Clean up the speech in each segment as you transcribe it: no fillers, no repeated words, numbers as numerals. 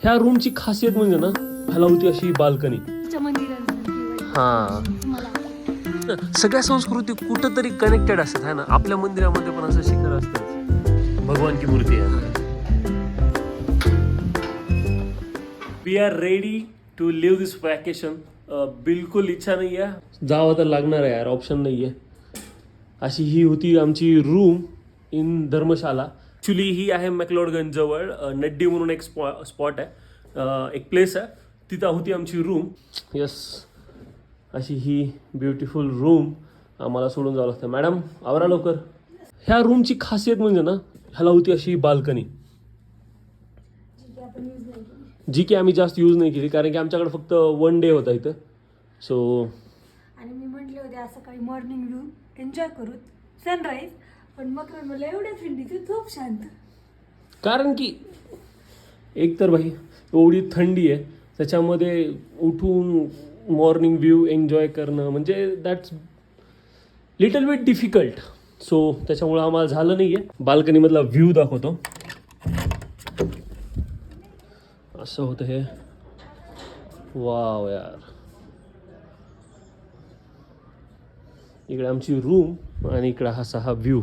ह्या रूमची खासियत म्हणजे ना, ह्याला होती अशी बाल्कनी. हा, सगळ्या संस्कृती कुठंतरी कनेक्टेड असतात है ना. आपल्या मंदिरामध्ये पण असं शिखर असतं, भगवान की मूर्ती आहे. We are ready to leave this vacation. बिलकुल इच्छा नाही आहे, जावं तर लागणार आहे यार, ऑप्शन नाही आहे. अशी ही होती आमची रूम इन धर्मशाला. ॲक्च्युली ही आहे मॅक्लोडगंज जवळ, नड्डी म्हणून एक स्पॉट आहे, एक प्लेस आहे, तिथं होती आमची रूम. यस, अशी ही ब्युटिफुल रूम आम्हाला सोडून जावं लागतं. मॅडम आवरा लवकर. ह्या रूमची खासियत म्हणजे ना, ह्याला होती अशी बाल्कनी, जी की आम्ही जास्त यूज नाही केली, कारण की आमच्याकडे फक्त 1 डे होता इथं. सो आणि मी म्हटले होते असं काही मॉर्निंग व्ह्यू एन्जॉय करू, सनराईज, पण मग मला एवढ्या थंडीचं खूप शांत. कारण की एक तर भाई एवढी थंडी आहे, त्याच्यामध्ये उठून मॉर्निंग व्ह्यू एन्जॉय करणं म्हणजे that's little bit difficult. So त्याच्यामुळं आम्हाला झालं नाही आहे. बाल्कनीमधला व्ह्यू दाखवतो. असं होतं हे. वाव यार, इकडे आमची रूम आणि इकडे हा व्ह्यू.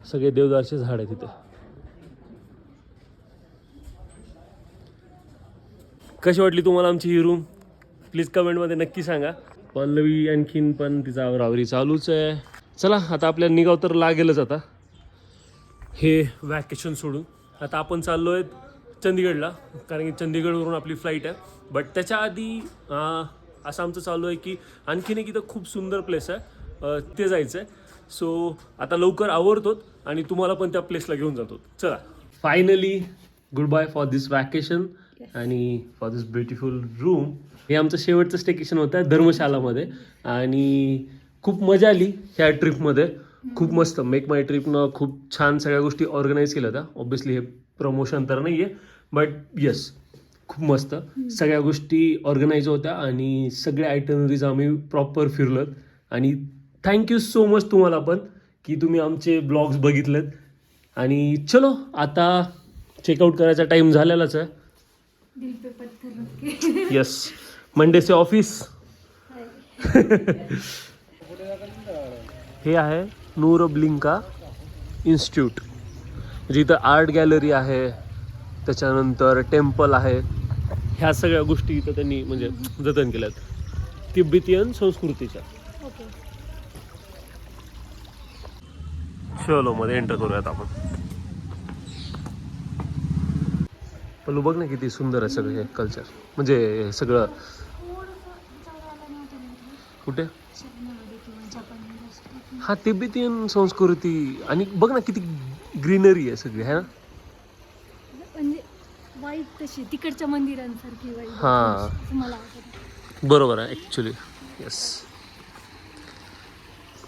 सगळे देवदारचे झाड आहे तिथे. कशी वाटली तुम्हाला आमची ही रूम? प्लीज कमेंटमध्ये नक्की सांगा. पल्लवी आणखीन पण तिचा आवरावरी चालूच आहे. चला आता आपल्याला निघाव तर लागेलच आता हे वॅकेशन सोडून. आता आपण चाललो आहे चंदीगडला, कारण की चंदीगडवरून आपली फ्लाईट आहे. बट त्याच्या आधी असं आमचं चालू आहे की आणखीन एक इथं खूप सुंदर प्लेस आहे, ते जायचं आहे. सो आता लवकर आवरतो आणि तुम्हाला पण त्या प्लेसला घेऊन जातो. चला, finally goodbye for this vacation आणि फॉर दिस ब्युटिफुल रूम. हे आमचं शेवटचं स्टेकेशन होतं धर्मशालामध्ये आणि खूप मजा आली ह्या ट्रिपमध्ये. खूप मस्त मेक माय ट्रिपनं खूप छान सगळ्या गोष्टी ऑर्गनाईज केल्या होत्या. ऑब्व्हियसली हे प्रमोशन तर नाही आहे, बट येस खूप मस्त सगळ्या गोष्टी ऑर्गनाईज होत्या आणि सगळे आयटनरीज आम्ही प्रॉपर फिरलोत. आणि थँक्यू सो मच तुम्हाला पण की तुम्ही आमचे ब्लॉग्स बघितलेत. आणि चलो आता चेकआउट करायचा टाईम झालेलाच आहे. दिल पे पत्थर रख के. यस, मंडे से ऑफिस. हे आहे नूर ब्लिंका इन्स्टिट्यूट, जिथं आर्ट गॅलरी आहे, त्याच्यानंतर टेम्पल आहे. ह्या सगळ्या गोष्टी इथं त्यांनी म्हणजे जतन केल्यात तिब्बतीयन संस्कृतीच्या. चलो मध्ये एंटर करूयात आपण. पल्लू बघ ना किती सुंदर आहे सगळं हे कल्चर, म्हणजे सगळं. कुठे? हा, तिब्बतीयन संस्कृती. आणि बघ ना किती ग्रीनरी आहे सगळी, है ना. म्हणजे वाईट तशी तिकडच्या मंदिरांसारखी वाईट. हा, मला आवडतं. बरोबर आहे ॲक्च्युली. येस,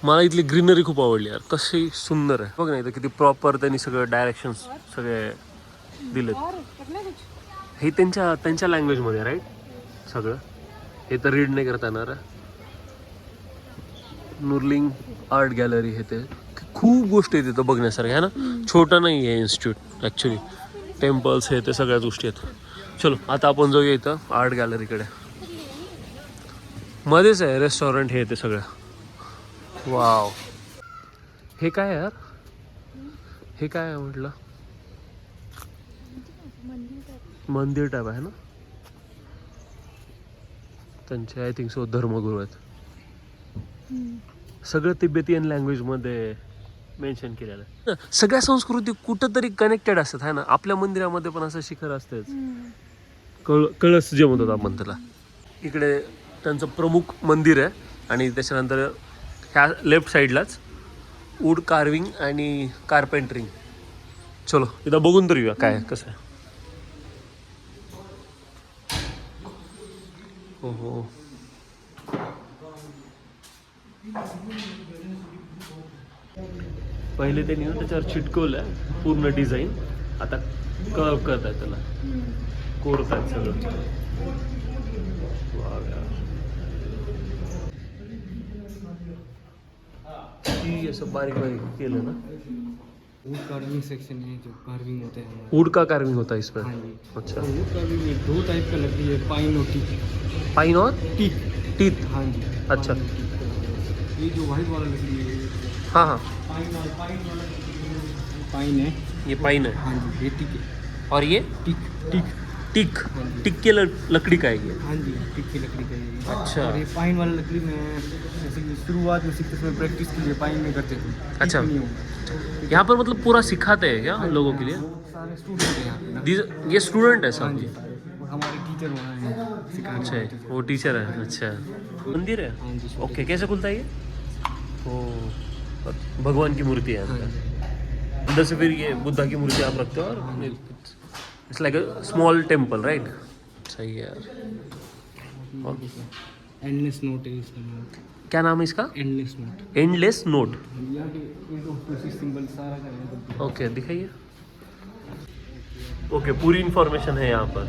मला इथली ग्रीनरी खूप आवडली यार, कशी सुंदर आहे. बघ ना इथं किती प्रॉपर त्यांनी सगळं डायरेक्शन्स सगळे दिलेत. हे त्यांच्या लँग्वेजमध्ये राईट सगळं. हे तर रीड नाही करता येणार. नुर्लिंग आर्ट गॅलरी हे ते खूप गोष्टी आहेत तिथं बघण्यासारख्या आहे ना. छोटं नाही आहे इन्स्टिट्यूट ॲक्च्युली. टेम्पल्स हे ते सगळ्याच गोष्टी आहेत. चलो आता आपण जाऊया इथं आर्ट गॅलरीकडे. मध्येच आहे रेस्टॉरंट हे ते सगळं. वाव, हे काय यार, हे काय आहे म्हटलं. मंदिर टाईप आहे ना. त्यांचे आय थिंक सो धर्मगुरू आहेत. सगळं तिब्बतीयन लँग्वेजमध्ये मेन्शन केलेलं आहे. सगळ्या संस्कृती कुठंतरी कनेक्टेड असतात है ना. आपल्या मंदिरामध्ये पण असं शिखर असतेच, कळस जे म्हणतात आपण त्याला. इकडे त्यांचं प्रमुख मंदिर आहे आणि त्याच्यानंतर ह्या लेफ्ट साईडलाच वूड कार्विंग आणि कार्पेंटरिंग. चलो इथं बघून तर येऊया काय कसं आहे. हो हो, पहिले त्यांनी ना त्याच्यावर चिटकवलं पूर्ण डिझाईन, आता कर्व करतायत त्याला, कोरतायत सगळं. ती असं बारीक बारीक केलं ना. वुड कार्विंग सेक्शन है जो कार्विंग होता है हमारा। वुड का कार्विंग होता है इसमें? हाँ जी। अच्छा। वुड कार्विंग में 2 टाइप का लकड़ी है, पाइन और टीक। पाइन और टीक। टीथ? हाँ जी। अच्छा। पाइन और टीक। ये जो वाइट वाला लकड़ी है, हाँ हाँ, पाइन है। ये पाइन है। हाँ जी, ये टीक है। और ये टीक टीक। टिक? हाँ जी। टिक के लकड़ी का है ये? हाँ जी, टीक की लकड़ी का ये। अच्छा। और ये पाइन वाला लकड़ी में जैसे कि शुरुआत में सीखते समय प्रैक्टिस के लिए पाइन में करते थे। टीक अच्छा। में नहीं होगा। यहाँ पर मतलब पूरा सिखाते हैं क्या लोगों के लिए? वो सारे स्टूडेंट हैं यहाँ पे ना। ये स्टूडेंट है हाँ सब? जी, और हमारे टीचर वहाँ हैं सिखाने अच्छा, वाले टीचर। वो टीचर है। अच्छा, मंदिर है? हाँ जी, छोटे ओके, कैसे खुलता है ये? ओ, भगवान की मूर्ति है हाँ अंदर। जी। अंदर से फिर ये बुद्धा की मूर्ति आप रखते हो और it's like a small temple, right? सही है यार। एंडलेस नोट है इसका नाम। क्या नाम है इसका? Endless note. Endless note? यहाँ के सिंबल सारा का है। ओके, दिखाइए। ओके, पूरी इन्फॉर्मेशन है यहाँ पर।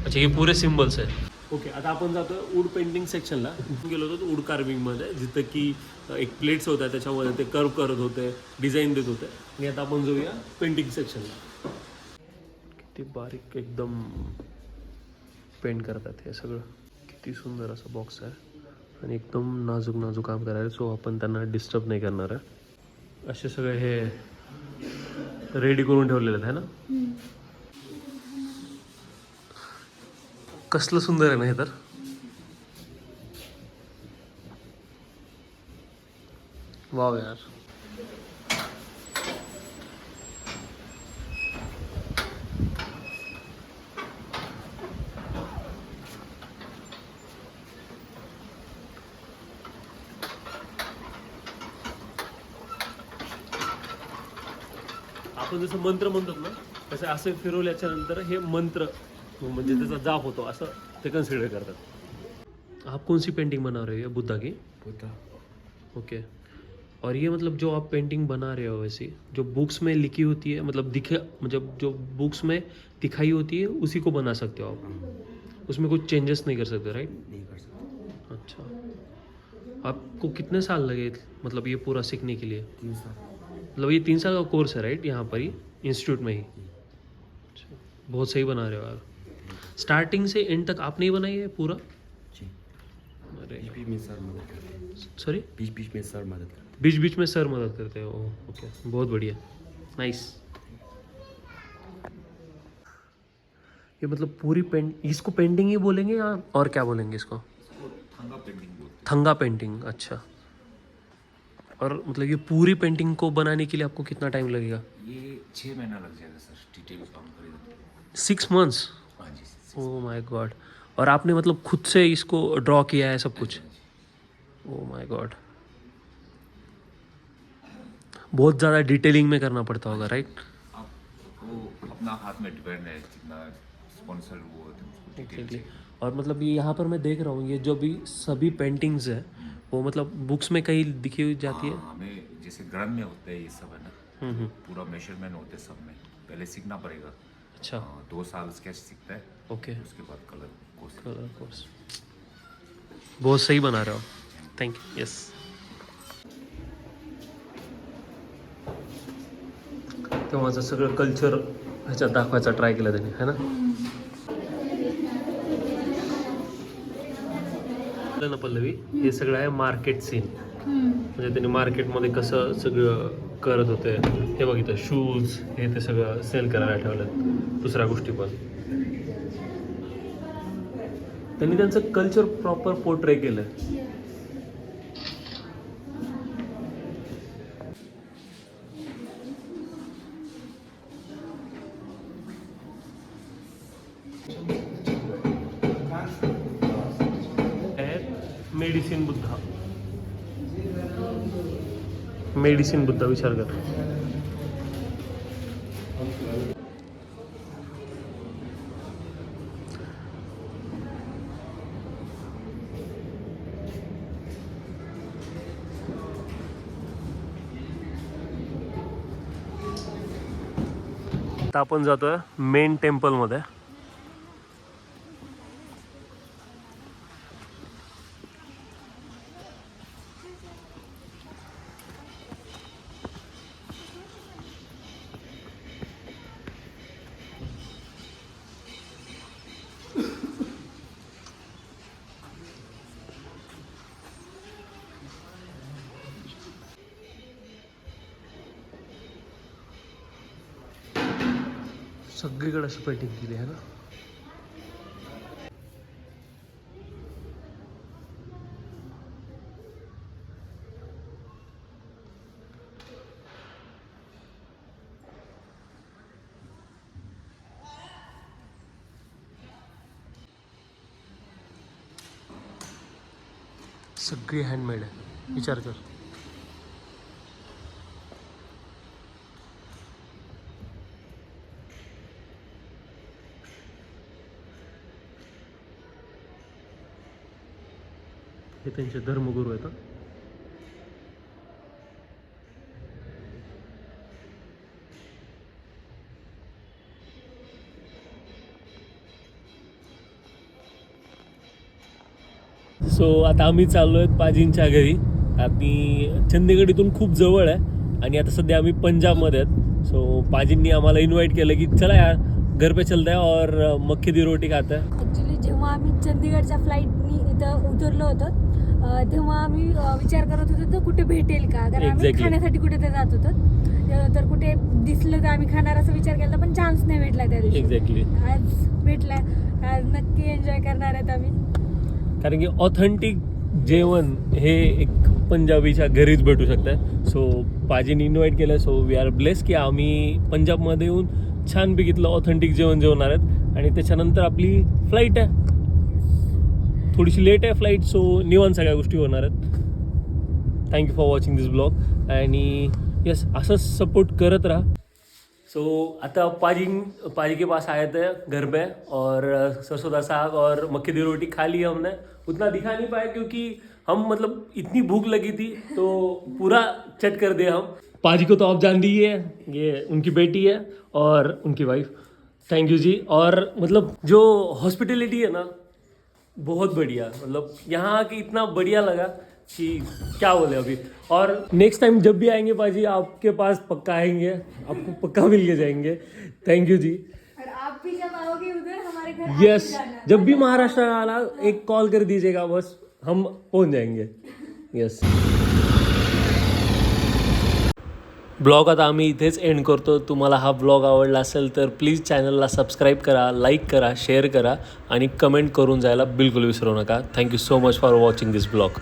अच्छा, ये पूरे सिम्बल्स आहे. ओके, आता आपण जातो वूड पेंटिंग सेक्शनला. गेलो होतो वूड कार्विंगमध्ये, जिथं की एक प्लेट्स होत्या, त्याच्यामध्ये ते कर्व करत होते, डिझाईन देत होते. आणि आता आपण जाऊया पेंटिंग सेक्शनला. किती बारीक एकदम पेंट करतात हे सगळं. किती सुंदर असं बॉक्स आहे आणि एकदम नाजूक नाजूक काम करायला. सो आपण त्यांना डिस्टर्ब नाही करणार आहे. असे सगळे हे रेडी करून ठेवलेले आहेत, है ना? कसलं सुंदर आहे ना हे तर. वाव यार. आपण जसं मंत्र म्हणतात ना, तसे असे फिरवल्याच्या नंतर हे मंत्र म्हणजे त्याचा जाप होतो असं ते कन्सिडर करतात. आप कौन सी पेंटिंग बना रहे हो? ये बुद्धा की? बुद्धा। ओके. और ये मतलब जो आप पेंटिंग बना रहे हो वैसी जो बुक्स में लिखी होती है, मतलब मतलब जो बुक्स में दिखाई होती है उसी को बना सकते हो आप? उसमें कुछ चेंजेस नहीं कर सकते, राइट? नहीं कर सकते। अच्छा. आपको कितने साल लगे मतलब ये पूरा सीखने के लिए? 3 साल। मतलब ये 3 साल का कोर्स है, राइट? यहाँ पर ही इंस्टीट्यूट में ही? अच्छा, बहुत सही बना रहे हो यार. स्टार्टिंग से एंड तक आपने ही बनाई है पूरा? जी। अरे बीच में सर मदद करते हैं। सॉरी? बीच में सर मदद करते हैं। बीच बीच में सर मदद करते हो? ओके, बहुत बढ़िया, नाइस. ये मतलब पूरी इसको पेंटिंग ही बोलेंगे या और क्या बोलेंगे इसको? थंगा पेंटिंग बोलते थंगा पेंटिंग. अच्छा. और मतलब ये पूरी पेंटिंग को बनाने के लिए आपको कितना टाइम लगेगा? हैं। ये 6 महीना लग जाएगा सर, डिटेल काम करेगा। 6 मंथ्स? हाँ जी। Oh my God. और आपने मतलब खुद से इसको ड्रॉ किया है सब कुछ? Oh my God. बहुत ज़्यादा डिटेलिंग में करना पड़ता होगा, राइट? आपको अपना हाथ में डिपेंड है जितना स्पॉन्सर वो होते हैं उसको डिटेल एग्जैक्टली. चाहिए। और मतलब ये यहाँ पर मैं देख रहा हूँ ये जो भी सभी पेंटिंग्स है वो मतलब बुक्स में कहीं दिखी हुई जाती है? हाँ, हमें जैसे ग्रंथ में होता है ये सब है ना, पूरा मेजरमेंट होते हैं सब में, पहले सीखना पड़ेगा। अच्छा. 2 साल स्केच सीखता है, ओके. उसके बाद कलर कोर्स। Colour course. बहुत सही बना रहे हो. Thank you. यस. तेव्हाचं सगळं कल्चर ह्याच्यात दाखवायचा ट्राय केला त्यांनी, है ना? ना पल्लवी, हे सगळं आहे मार्केट सीन. म्हणजे त्यांनी मार्केटमध्ये कसं सगळं करत होते हे बघितलं. शूज हे ते सगळं सेल करायला ठेवलं. दुसऱ्या गोष्टी पण त्यांनी त्यांचं कल्चर प्रॉपर पोर्ट्रे केलं. मेडिसिन बुद्धा. मेडिसिन बुद्धा विचार कर. आता आपण जातोय मेन टेम्पलमध्ये. सगळीकडे अशी पेंटिंग केली आहे ना. सगळी हँडमेड आहे, विचार कर. हे त्यांचे धर्मगुरू आहेत. सो आता आम्ही चाललो आहेत पाजींच्या घरी. आणि चंदीगड इथून खूप जवळ आहे आणि आता सध्या आम्ही पंजाबमध्ये आहेत. सो पाजींनी आम्हाला इन्व्हाइट केलं की चला यार घर पे चलते हैं और मक्की दी रोटी खाते हैं. ॲक्च्युली जेव्हा आम्ही चंदीगडच्या फ्लाईटनी इथं उतरलो होतो तेव्हा आम्ही विचार करत होतो तर कुठे भेटेल का, कारण आम्ही Exactly. खाण्यासाठी कुठे ते जात होतो. तर कुठे दिसलं तर आम्ही खाणार असा विचार केला, पण चान्स नाही भेटला त्या दिवशी. एक्झॅक्टली. आज भेटला. आज नक्की एन्जॉय करणार आहेत आम्ही. कारण की ऑथेंटिक जेवण हे एक पंजाबीच्या घरीच भेटू शकतं. सो पाजीने इन्व्हाइट केलं. सो वी आर ब्लेस की आम्ही पंजाबमध्ये येऊन छानपैकीतलं ऑथेंटिक जेवण जेवणार आहेत. आणि त्याच्यानंतर आपली फ्लाईट आहे, थोडीशी लेट आहे फ्लाईट. सो निवांत सगळ्या गोष्टी होणार आहेत. Thank you for watching this blog आणि यस असंच सपोर्ट करत राहा. सो आता पाजी के पास आए थे घर पे और सरसों का साग और मक्की दी रोटी खा ली हमने. उतना दिखा नहीं पाया क्योंकि हम मतलब इतनी भूख लगी थी तो पूरा चट कर दिया हम. पाजी को तो आप जान दीजिए, ये उनकी बेटी है और उनकी वाइफ. थैंक यू जी. और मतलब जो हॉस्पिटलिटी है ना बहुत बढ़िया, मतलब यहाँ आके इतना बढ़िया लगा कि क्या बोले अभी. और नेक्स्ट टाइम जब भी आएंगे पाजी आपके पास पक्का आएंगे, आपको पक्का मिल के जाएंगे. थैंक यू जी. और आप भी जब आओगे उधर हमारे घर यस, जब भी महाराष्ट्र आना एक कॉल कर दीजिएगा, बस हम पहुंच जाएंगे. यस. ब्लॉग आता आम्ही इथेच एंड करतो. तुम्हाला हा ब्लॉग आवडला असेल तर प्लीज चॅनलला सबस्क्राईब करा, लाईक करा, शेअर करा आणि कमेंट करून जायला बिलकुल विसरू नका. Thank you so much for watching this blog.